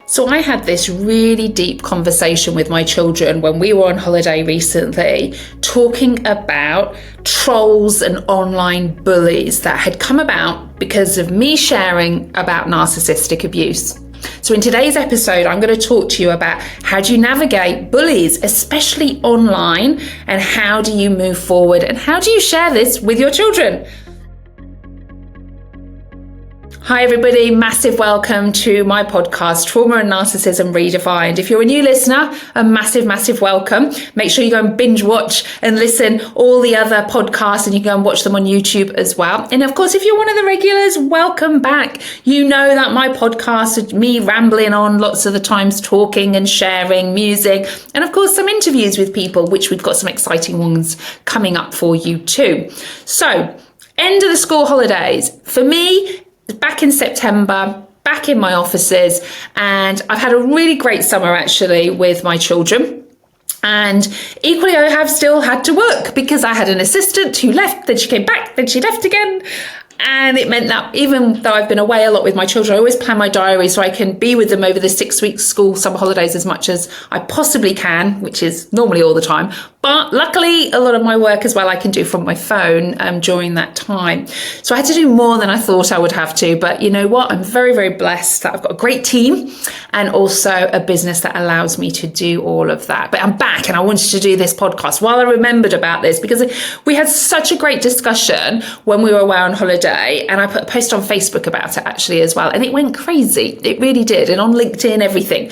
So I had this really deep conversation with my children when we were on holiday recently, talking about trolls and online bullies that had come about because of me sharing about narcissistic abuse. So in today's episode, I'm going to talk to you about how do you navigate bullies, especially online, and how do you move forward and how do you share this with your children? Hi everybody, massive welcome to my podcast, Trauma and Narcissism Redefined. If you're a new listener, a massive welcome. Make sure you go and binge watch and listen all the other podcasts, and you can go and watch them on YouTube as well. And of course, if you're one of the regulars, welcome back. You know that my podcast is me rambling on lots of the times, talking and sharing music, and of course some interviews with people, which we've got some exciting ones coming up for you too. So, end of the school holidays. For me, back in September, back in my offices, and I've had a really great summer actually with my children. And equally, I have still had to work because I had an assistant who left, then she came back, then she left again. And it meant that even though I've been away a lot with my children, I always plan my diary so I can be with them over the 6 weeks school summer holidays as much as I possibly can, which is normally all the time. But luckily, a lot of my work as well I can do from my phone during that time. So I had to do more than I thought I would have to. But you know what? I'm very blessed that I've got a great team and also a business that allows me to do all of that. But I'm back and I wanted to do this podcast while I remembered about this because we had such a great discussion when we were away on holiday. And I put a post on Facebook about it actually as well. And it went crazy. It really did. And on LinkedIn, everything.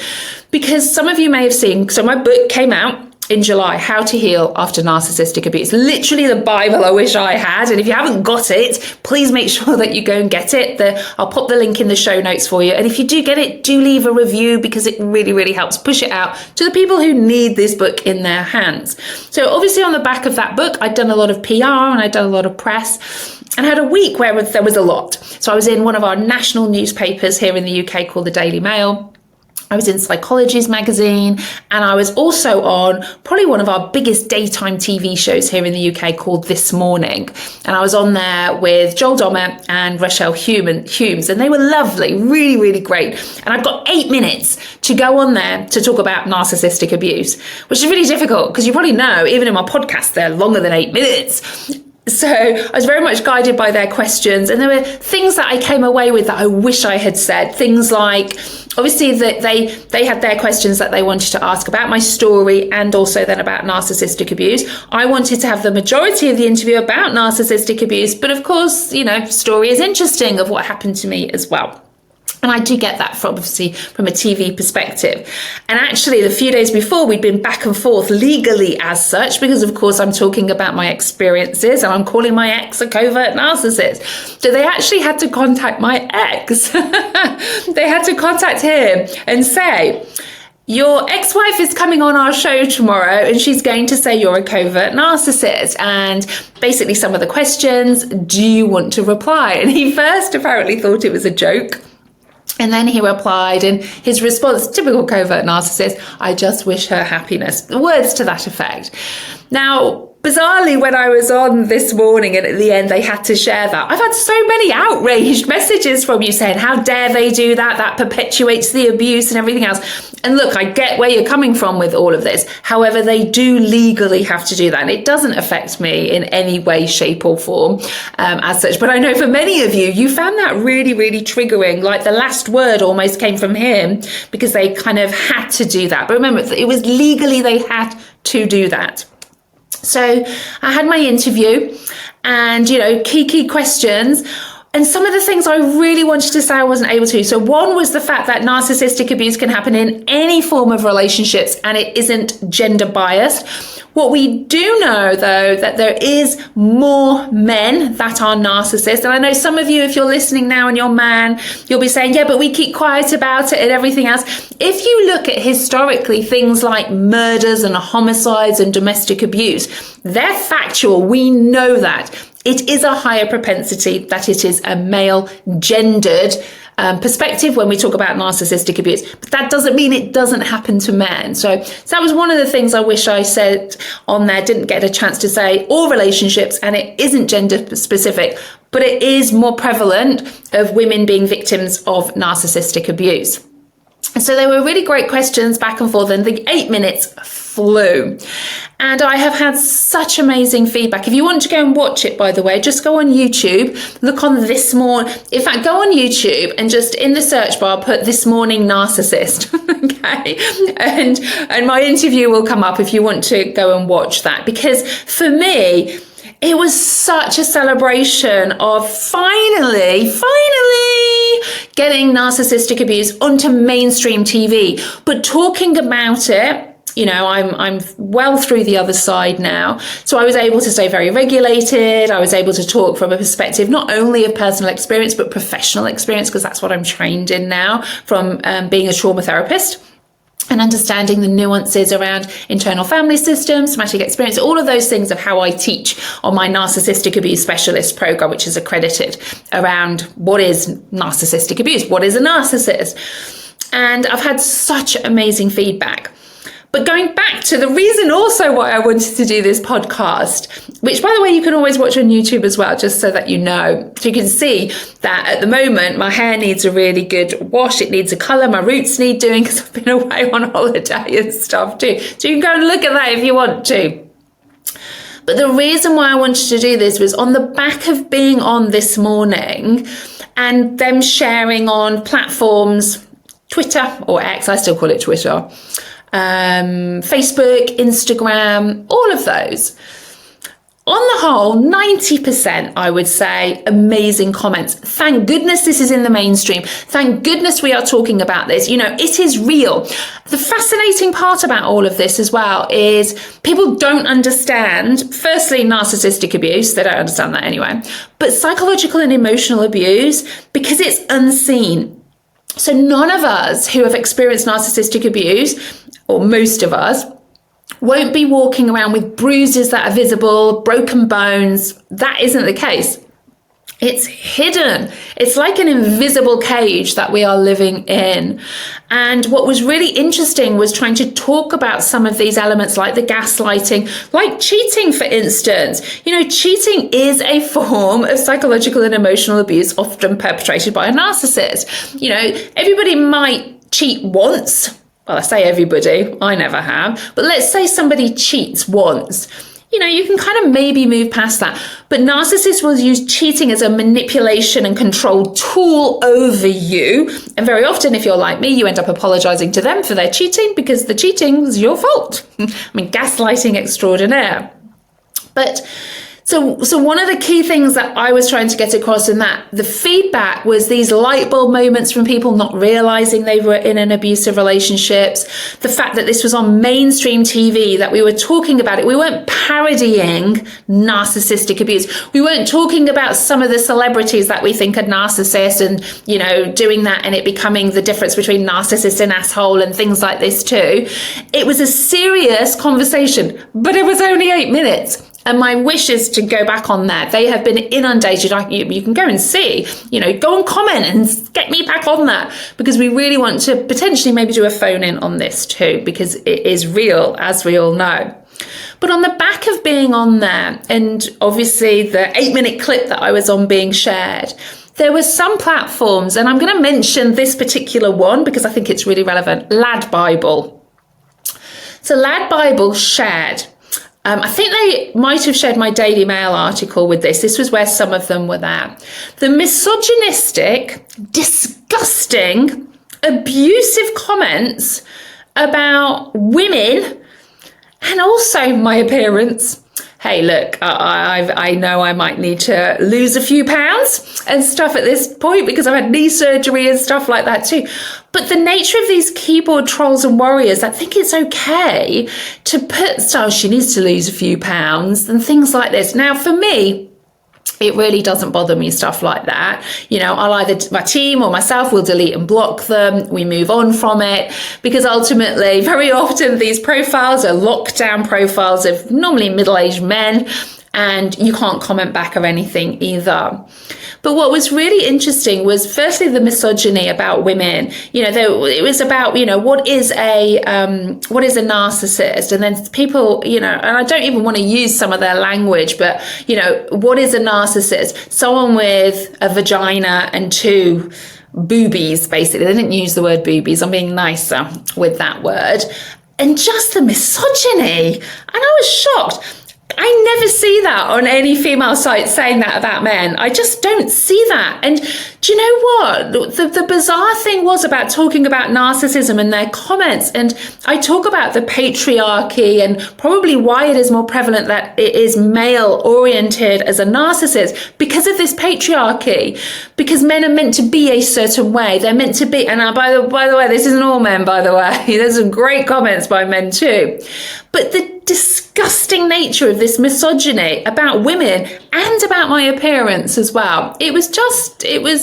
Because some of you may have seen, so my book came out in July, How to Heal After Narcissistic Abuse. Literally the Bible I wish I had. And if you haven't got it, please make sure that you go and get it. I'll pop the link in the show notes for you. And if you do get it, do leave a review because it really helps push it out to the people who need this book in their hands. So obviously on the back of that book, I'd done a lot of PR and I'd done a lot of press and had a week where there was a lot. So I was in one of our national newspapers here in the UK called the Daily Mail. I was in Psychology's magazine, and I was also on probably one of our biggest daytime TV shows here in the UK called This Morning. And I was on there with Joel Dommett and Rochelle Humes, and they were lovely, really great. And I've got 8 minutes to go on there to talk about narcissistic abuse, which is really difficult because you probably know, even in my podcast, they're longer than 8 minutes. So I was very much guided by their questions, and there were things that I came away with that I wish I had said. Things like, obviously, that they had their questions that they wanted to ask about my story and also then about narcissistic abuse. I wanted to have the majority of the interview about narcissistic abuse, but of course, you know, story is interesting of what happened to me as well. And I do get that from a TV perspective. And actually, the few days before, we'd been back and forth legally as such, because of course I'm talking about my experiences and I'm calling my ex a covert narcissist. So they actually had to contact my ex. They had to contact him and say, your ex-wife is coming on our show tomorrow and she's going to say you're a covert narcissist. And basically some of the questions, do you want to reply? And he first apparently thought it was a joke. And then he replied, and his response, typical covert narcissist, I just wish her happiness. Words to that effect. Now, bizarrely, when I was on This Morning and at the end they had to share that, I've had so many outraged messages from you saying, how dare they do that? That perpetuates the abuse and everything else. And look, I get where you're coming from with all of this. However, they do legally have to do that. And it doesn't affect me in any way, shape or form as such. But I know for many of you, you found that really triggering. Like the last word almost came from him because they kind of had to do that. But remember, it was legally they had to do that. So I had my interview and, you know, key questions. And some of the things I really wanted to say I wasn't able to. So one was the fact that narcissistic abuse can happen in any form of relationships and it isn't gender biased. What we do know, though, that there is more men that are narcissists. And I know some of you, if you're listening now and you're a man, you'll be saying, yeah, but we keep quiet about it and everything else. If you look at historically things like murders and homicides and domestic abuse, they're factual. We know that. It is a higher propensity that it is a male gendered perspective when we talk about narcissistic abuse, but that doesn't mean it doesn't happen to men. So that was one of the things I wish I said on there, didn't get a chance to say. All relationships, and it isn't gender specific, but it is more prevalent of women being victims of narcissistic abuse. So they were really great questions back and forth, and the 8 minutes flew. And I have had such amazing feedback. If you want to go and watch it, by the way, just go on YouTube, look on This Morning. In fact, go on YouTube and just in the search bar, put This Morning Narcissist, okay? And my interview will come up if you want to go and watch that. Because for me, it was such a celebration of finally getting narcissistic abuse onto mainstream TV, but talking about it. You know, I'm well through the other side now. So I was able to stay very regulated. I was able to talk from a perspective, not only of personal experience, but professional experience, because that's what I'm trained in now from being a trauma therapist. And understanding the nuances around internal family systems, somatic experience, all of those things of how I teach on my narcissistic abuse specialist program, which is accredited, around what is narcissistic abuse, what is a narcissist. And I've had such amazing feedback. But going back to the reason also why I wanted to do this podcast, which, by the way, you can always watch on YouTube as well, just so that you know. So you can see that at the moment, my hair needs a really good wash. It needs a colour. My roots need doing because I've been away on holiday and stuff too. So you can go and look at that if you want to. But the reason why I wanted to do this was on the back of being on This Morning and them sharing on platforms, Twitter or X, I still call it Twitter, Facebook, Instagram, all of those. On the whole, 90%, I would say, amazing comments. Thank goodness this is in the mainstream. Thank goodness we are talking about this. You know, it is real. The fascinating part about all of this as well is people don't understand, firstly, narcissistic abuse. They don't understand that anyway. But psychological and emotional abuse, because it's unseen. So none of us who have experienced narcissistic abuse, or most of us, won't be walking around with bruises that are visible, broken bones. That isn't the case. It's hidden. It's like an invisible cage that we are living in. And what was really interesting was trying to talk about some of these elements, like the gaslighting, like cheating, for instance. You know, cheating is a form of psychological and emotional abuse, often perpetrated by a narcissist. You know, everybody might cheat once. Well, I say everybody, I never have, but let's say somebody cheats once. You know, you can kind of maybe move past that. But narcissists will use cheating as a manipulation and control tool over you. And very often, if you're like me, you end up apologizing to them for their cheating because the cheating was your fault. I mean, gaslighting extraordinaire. But So one of the key things that I was trying to get across in that, the feedback was these light bulb moments from people not realizing they were in an abusive relationships. The fact that this was on mainstream TV, that we were talking about it. We weren't parodying narcissistic abuse. We weren't talking about some of the celebrities that we think are narcissists and, you know, doing that and it becoming the difference between narcissist and asshole and things like this too. It was a serious conversation, but it was only 8 minutes. And my wish is to go back on that. They have been inundated. You can go and see, you know, go and comment and get me back on that, because we really want to potentially maybe do a phone in on this too, because it is real, as we all know. But on the back of being on there, and obviously the 8-minute clip that I was on being shared, there were some platforms, and I'm going to mention this particular one because I think it's really relevant, Lad Bible. So Lad Bible shared, I think they might have shared my Daily Mail article with this. This was where some of them were there. The misogynistic, disgusting, abusive comments about women and also my appearance. Hey, look, I know I might need to lose a few pounds and stuff at this point because I've had knee surgery and stuff like that too. But the nature of these keyboard trolls and warriors that think it's okay to put, so she needs to lose a few pounds and things like this. Now, for me, it really doesn't bother me, stuff like that. You know, I'll either, my team or myself will delete and block them. We move on from it because ultimately, very often these profiles are lockdown profiles of normally middle-aged men, and you can't comment back or anything either. But what was really interesting was firstly the misogyny about women. You know, it was about, you know, what is a narcissist, and then people, you know, and I don't even want to use some of their language, but you know, what is a narcissist? Someone with a vagina and 2 boobies, basically. They didn't use the word boobies. I'm being nicer with that word. And just the misogyny. And I was shocked. I never see that on any female site saying that about men. I just don't see that. And do you know what? The bizarre thing was about talking about narcissism and their comments. And I talk about the patriarchy and probably why it is more prevalent that it is male oriented as a narcissist because of this patriarchy. Because men are meant to be a certain way. They're meant to be. And by the way, this isn't all men, by the way. There's some great comments by men too. But the disgusting nature of this misogyny about women and about my appearance as well. It was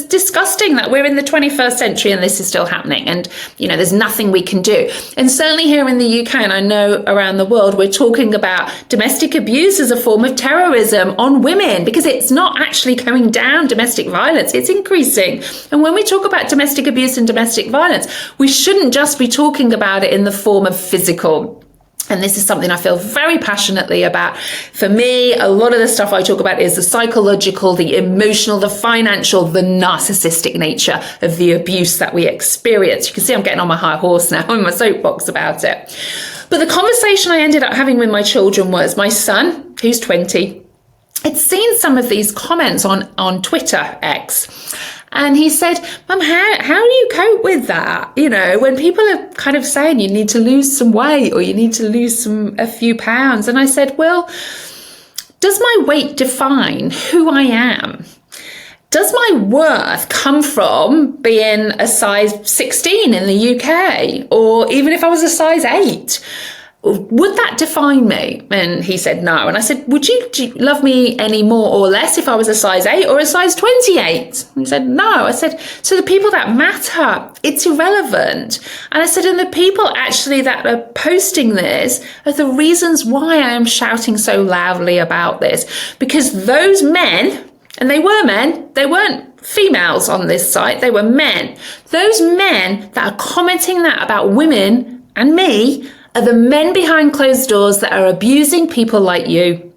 disgusting that we're in the 21st century and this is still happening. And, there's nothing we can do. And certainly here in the UK, and I know around the world, we're talking about domestic abuse as a form of terrorism on women because it's not actually going down, domestic violence, it's increasing. And when we talk about domestic abuse and domestic violence, we shouldn't just be talking about it in the form of physical. And this is something I feel very passionately about. For me, a lot of the stuff I talk about is the psychological, the emotional, the financial, the narcissistic nature of the abuse that we experience. You can see I'm getting on my high horse now in my soapbox about it. But the conversation I ended up having with my children was my son, who's 20, had seen some of these comments on Twitter, X. And he said, Mum, how do you cope with that? When people are kind of saying you need to lose some weight or you need to lose a few pounds. And I said, well, does my weight define who I am? Does my worth come from being a size 16 in the UK? Or even if I was a size 8? Would that define me? And he said no. And I said, would you love me any more or less if I was a size 8 or a size 28? And he said no. I said, so the people that matter, it's irrelevant. And I said, and the people actually that are posting this are the reasons why I am shouting so loudly about this. Because those men, and they were men, they weren't females on this site, they were men. Those men that are commenting that about women and me are the men behind closed doors that are abusing people like you.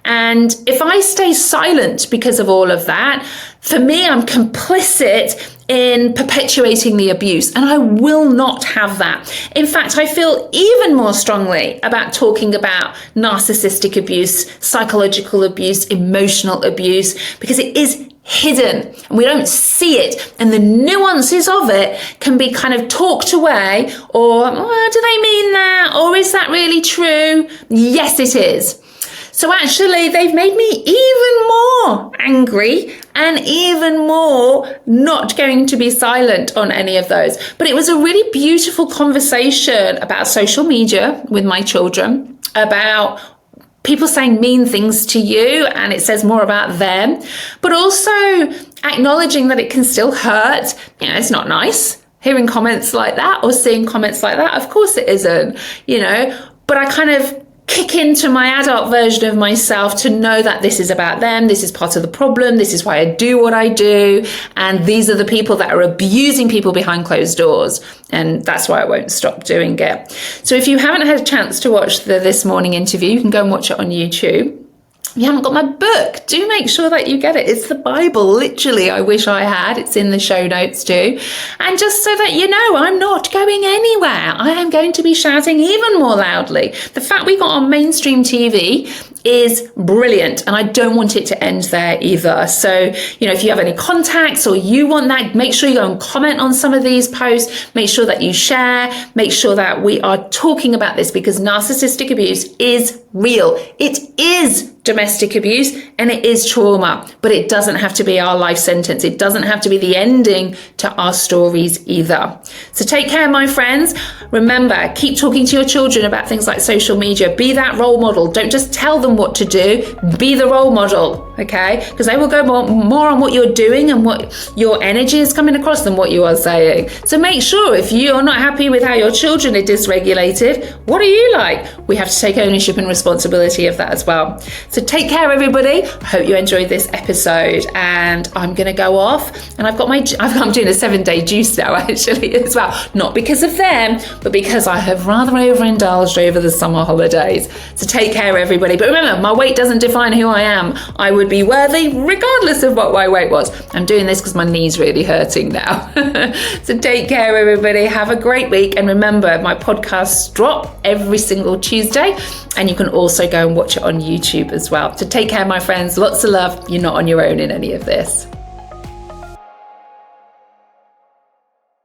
And if I stay silent because of all of that, for me, I'm complicit in perpetuating the abuse, and I will not have that. In fact, I feel even more strongly about talking about narcissistic abuse, psychological abuse, emotional abuse, because it is hidden and we don't see it, and the nuances of it can be kind of talked away, or do they mean that, or is that really true? Yes, it is. So actually they've made me even more angry and even more not going to be silent on any of those. But it was a really beautiful conversation about social media with my children, about people saying mean things to you, and it says more about them, but also acknowledging that it can still hurt. It's not nice hearing comments like that or seeing comments like that. Of course it isn't, but I kind of kick into my adult version of myself to know that this is about them, this is part of the problem, this is why I do what I do, and these are the people that are abusing people behind closed doors, and that's why I won't stop doing it. So if you haven't had a chance to watch the This Morning interview, you can go and watch it on YouTube. If you haven't got my book, do make sure that you get it. It's the Bible, literally. I wish I had. It's in the show notes too. And just so that you know, I'm not going anywhere. I am going to be shouting even more loudly. The fact we got on mainstream TV is brilliant, and I don't want it to end there either. So, if you have any contacts or you want that, make sure you go and comment on some of these posts. Make sure that you share. Make sure that we are talking about this, because narcissistic abuse is real. It is domestic abuse and it is trauma, but it doesn't have to be our life sentence. It doesn't have to be the ending to our stories either. So take care, my friends. Remember, keep talking to your children about things like social media. Be that role model. Don't just tell them what to do. Be the role model, okay? Because they will go more on what you're doing and what your energy is coming across than what you are saying. So make sure, if you're not happy with how your children are dysregulated, what are you like? We have to take ownership and responsibility of that as well. So take care, everybody. I hope you enjoyed this episode, and I'm going to go off, and I'm doing a 7-day juice now actually as well. Not because of them, but because I have rather overindulged over the summer holidays. So take care, everybody. But remember, my weight doesn't define who I am. I would be worthy, regardless of what my weight was. I'm doing this because my knee's really hurting now. So take care, everybody. Have a great week. And remember, my podcasts drop every single Tuesday, and you can also go and watch it on YouTube as well. So take care, my friends. Lots of love. You're not on your own in any of this.